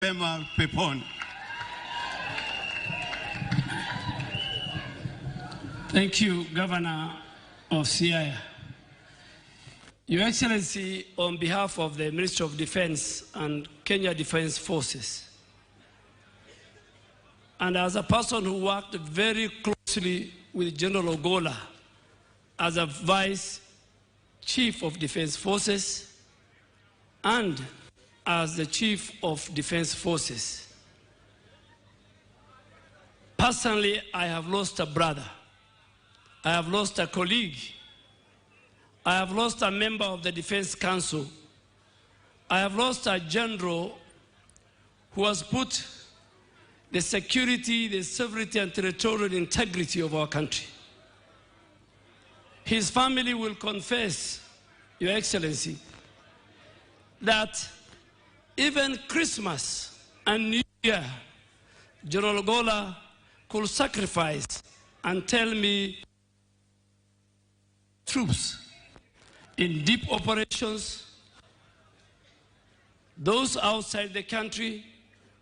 Pema peponi. Thank you, Governor of Siaya. Your Excellency, on behalf of the Ministry of Defense and Kenya Defense Forces, and as a person who worked very closely with General Ogolla as a Vice Chief of Defense Forces and as the Chief of Defense Forces, personally, I have lost a brother. I have lost a colleague. I have lost a member of the Defense Council. I have lost a general who has put the security, the sovereignty, and territorial integrity of our country. His family will confess, Your Excellency, that even Christmas and New Year, General Ogolla could sacrifice and tell me troops in deep operations, those outside the country.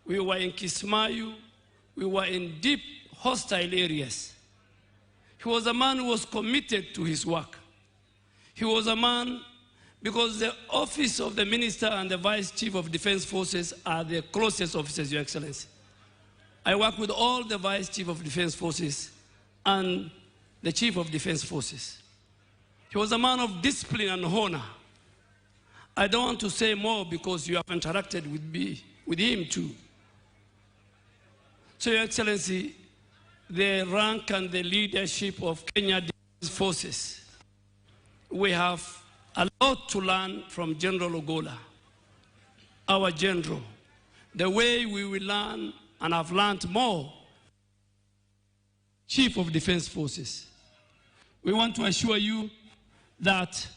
We were in Kismayu, we were in deep hostile areas. He was a man who was committed to his work. He was a man, because the office of the Minister and the Vice Chief of Defense Forces are the closest officers, Your Excellency. I work with all the Vice Chief of Defense Forces and the Chief of Defense Forces. He was a man of discipline and honor. I don't want to say more because you have interacted with him too. So, Your Excellency, the rank and the leadership of Kenya Defense Forces, we have a lot to learn from General Ogolla, our general. The way we will learn and have learned more, Chief of Defense Forces. We want to assure you that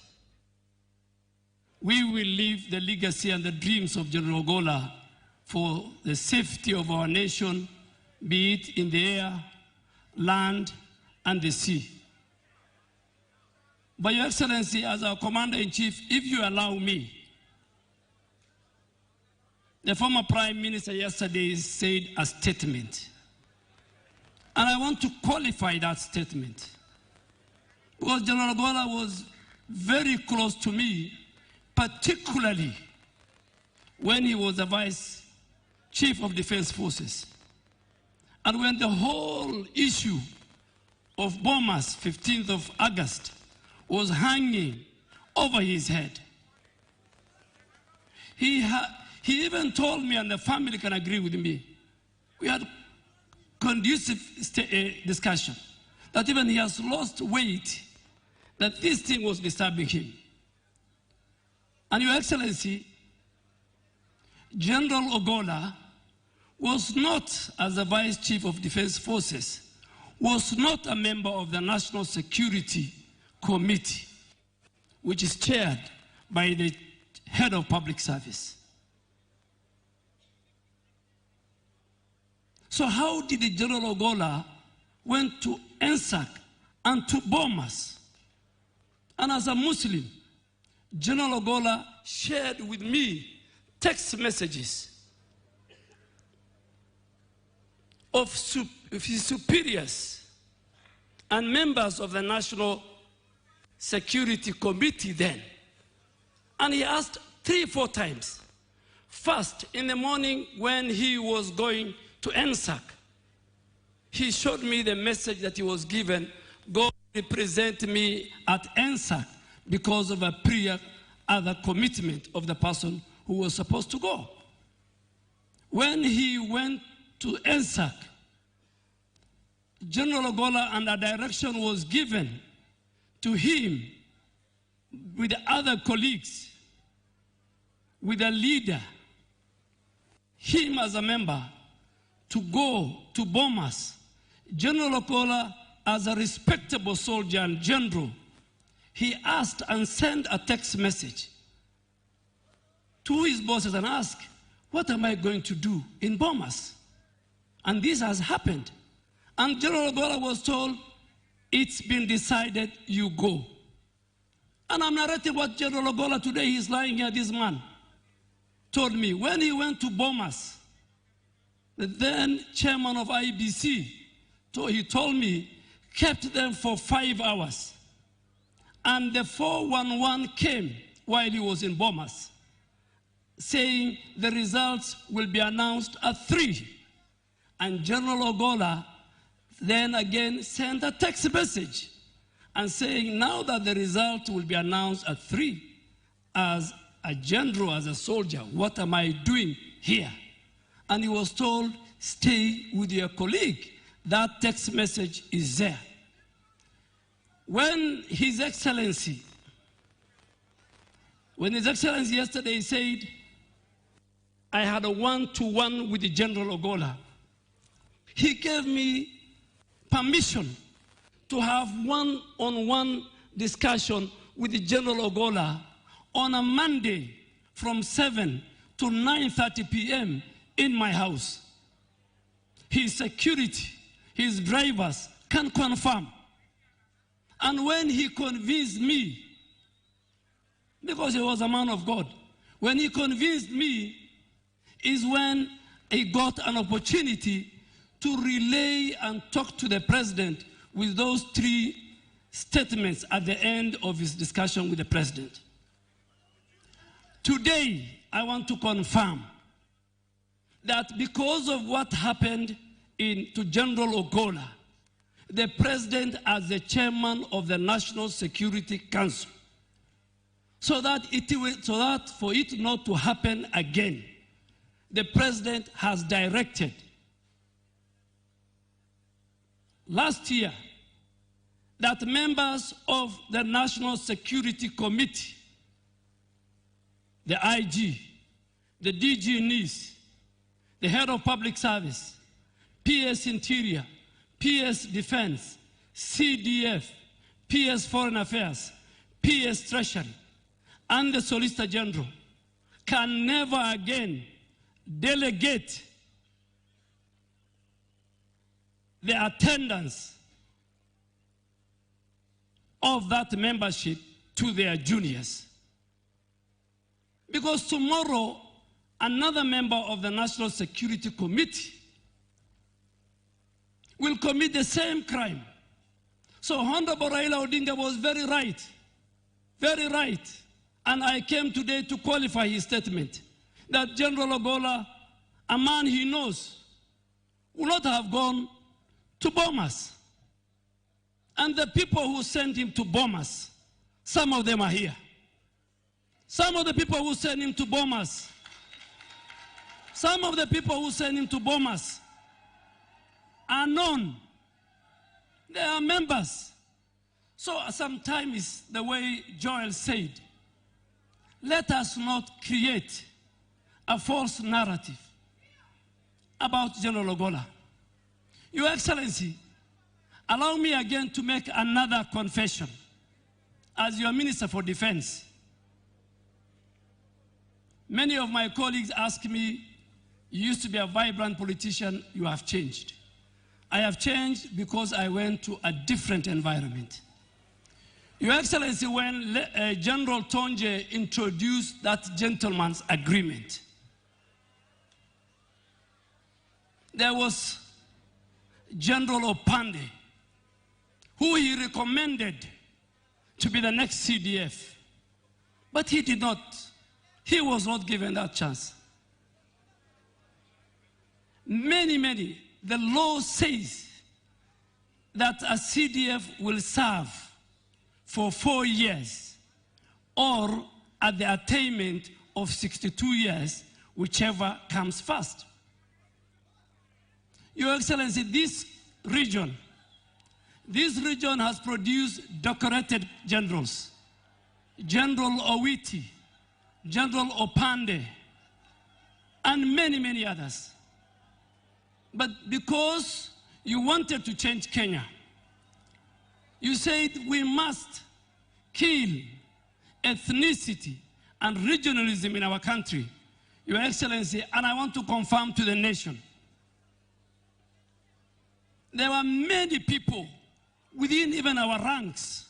we will leave the legacy and the dreams of General Ogolla for the safety of our nation, be it in the air, land, and the sea. But Your Excellency, as our Commander-in-Chief, if you allow me, the former Prime Minister yesterday said a statement, and I want to qualify that statement, because General Ogolla was very close to me, particularly when he was the Vice Chief of Defense Forces. And when the whole issue of bombers, 15th of August, was hanging over his head, he even told me, and the family can agree with me, we had conducive discussion, that even he has lost weight, that this thing was disturbing him. And Your Excellency, General Ogolla was not, as the Vice Chief of Defense Forces, was not a member of the National Security Committee, which is chaired by the Head of Public Service. So how did the General Ogolla went to NSAC and to bomb us? And as a Muslim, General Ogolla shared with me text messages of his superiors and members of the National Security Committee then. And he asked 3 or 4 times. First, in the morning when he was going to NSAC, he showed me the message that he was given, go represent me at NSAC, because of a prior other commitment of the person who was supposed to go. When he went to NSAC, General Ogolla, and a direction was given to him with other colleagues, with a leader, him as a member, to go to bomb us. General Ogolla, as a respectable soldier and general, he asked and sent a text message to his bosses and asked, what am I going to do in bombers? And this has happened. And General Ogolla was told, it's been decided, you go. And I'm narrating what General Ogolla today, he's lying here, this man, told me when he went to bomb us, the then chairman of IBC, he told me, kept them for 5 hours. And the 411 came while he was in Bomas, saying the results will be announced at 3. And General Ogolla then again sent a text message and saying, now that the result will be announced at 3, as a general, as a soldier, what am I doing here? And he was told, stay with your colleague. That text message is there. When His Excellency yesterday said, I had a one-to-one with the General Ogolla, he gave me permission to have one-on-one discussion with the General Ogolla on a Monday from 7 to 9:30 p.m. in my house. His security, his drivers can confirm. And when he convinced me, because he was a man of God, when he convinced me is when he got an opportunity to relay and talk to the president with those 3 statements at the end of his discussion with the president. Today, I want to confirm that because of what happened to General Ogolla, the president as the chairman of the National Security Council, so that for it not to happen again, the president has directed last year that members of the National Security Committee, the IG, the DG NIS, the head of public service, PS Interior, PS Defense, CDF, PS Foreign Affairs, PS Treasury, and the Solicitor General can never again delegate the attendance of that membership to their juniors. Because tomorrow, another member of the National Security Committee will commit the same crime. So Honorable Raila Odinga was very right, very right. And I came today to qualify his statement that General Ogolla, a man he knows, would not have gone to Bomas. And the people who sent him to Bomas, some of them are here. Some of the people who sent him to Bomas, are known. They are members. So sometimes, the way Joel said, let us not create a false narrative about General Ogolla. Your Excellency, allow me again to make another confession as your Minister for Defense. Many of my colleagues ask me, you used to be a vibrant politician, you have changed. I have changed because I went to a different environment. Your Excellency, when General Tonje introduced that gentleman's agreement, there was General Opande, who he recommended to be the next CDF. But he did not. He was not given that chance. Many, the law says that a CDF will serve for 4 years or at the attainment of 62 years, whichever comes first. Your Excellency, this region has produced decorated generals. General Owiti, General Opande, and many others. But because you wanted to change Kenya, you said we must kill ethnicity and regionalism in our country. Your Excellency, and I want to confirm to the nation, there were many people within even our ranks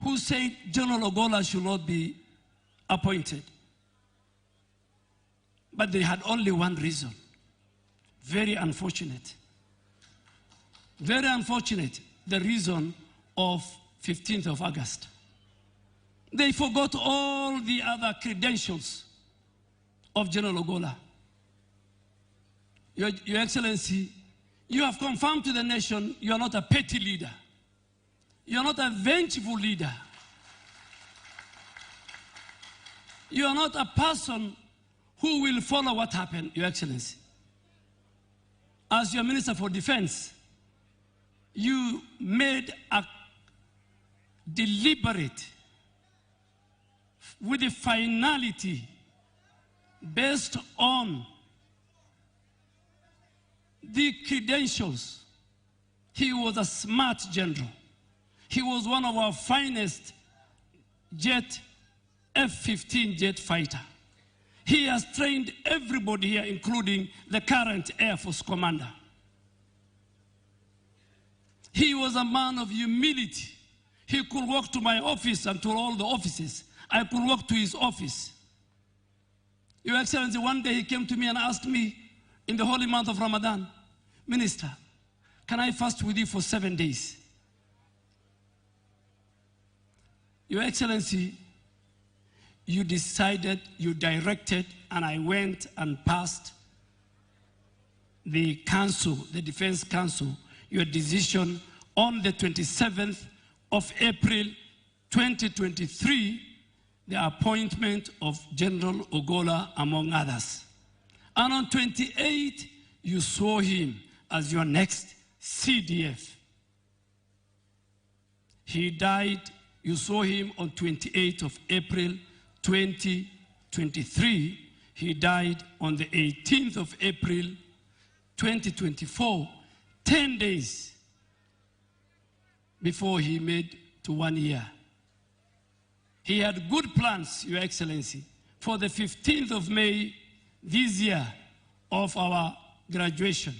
who said General Ogolla should not be appointed. But they had only one reason: Very unfortunate. Very unfortunate, the reason of 15th of August. They forgot all the other credentials of General Ogolla. Your Excellency, you have confirmed to the nation you are not a petty leader. You are not a vengeful leader. You are not a person who will follow what happened, Your Excellency. As your Minister for Defense, you made a deliberate, with a finality, based on the credentials. He was a smart general. He was one of our finest F-15 jet fighter. He has trained everybody here, including the current Air Force commander. He was a man of humility. He could walk to my office and to all the offices. I could walk to his office. Your Excellency, one day he came to me and asked me in the holy month of Ramadan, Minister, can I fast with you for 7 days? Your Excellency, you decided, you directed, and I went and passed the council, the Defense Council, your decision on the 27th of April 2023, the appointment of General Ogolla, among others. And on 28th, you saw him as your next CDF. He died, you saw him on 28th of April 2023. He died on the 18th of April 2024, 10 days before he made to 1 year. He had good plans, Your Excellency, for the 15th of May this year of our graduation.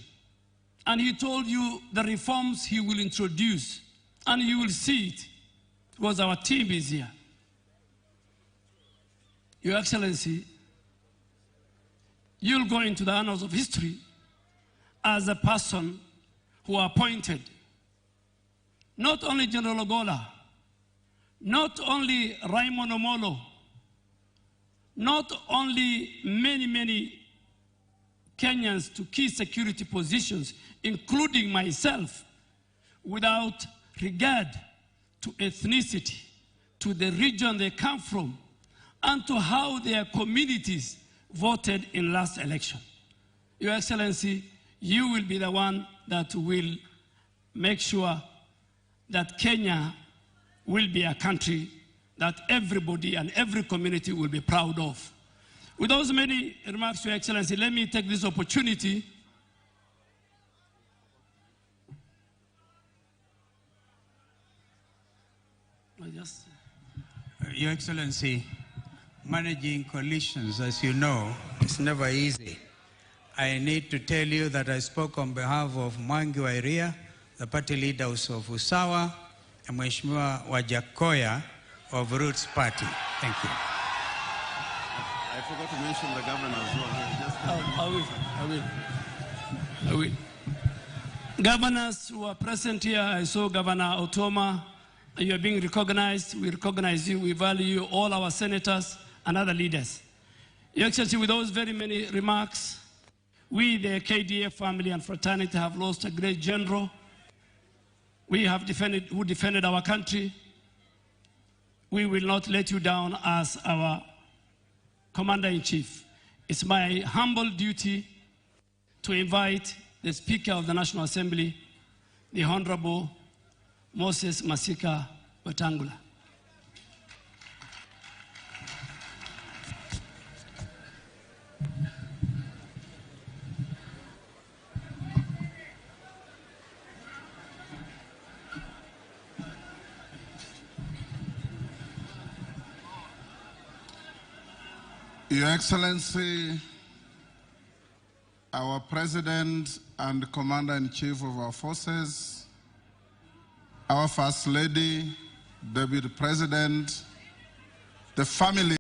And he told you the reforms he will introduce, and you will see it, because our team is here. Your Excellency, you'll go into the annals of history as a person who appointed not only General Ogolla, not only Raymond Omolo, not only many Kenyans to key security positions, including myself, without regard to ethnicity, to the region they come from, and to how their communities voted in last election. Your Excellency, you will be the one that will make sure that Kenya will be a country that everybody and every community will be proud of. With those many remarks, Your Excellency, let me take this opportunity Your Excellency, managing coalitions, as you know, is never easy. I need to tell you that I spoke on behalf of Mwangi wa Iria, the party leaders of Usawa, and Mheshimiwa Wajakoya of Roots Party. Thank you. I forgot to mention the governor as well. I will. Governors who are present here, I saw Governor Otoma. You are being recognized. We recognize you. We value you, all our senators and other leaders. Your Excellency, with those very many remarks, we, the KDF family and fraternity, have lost a great general. We have defended our country. We will not let you down as our Commander-in-Chief. It's my humble duty to invite the Speaker of the National Assembly, the Honorable Moses Masika Wetangula. Your Excellency, our President and Commander-in-Chief of our forces, our First Lady, Deputy President, the family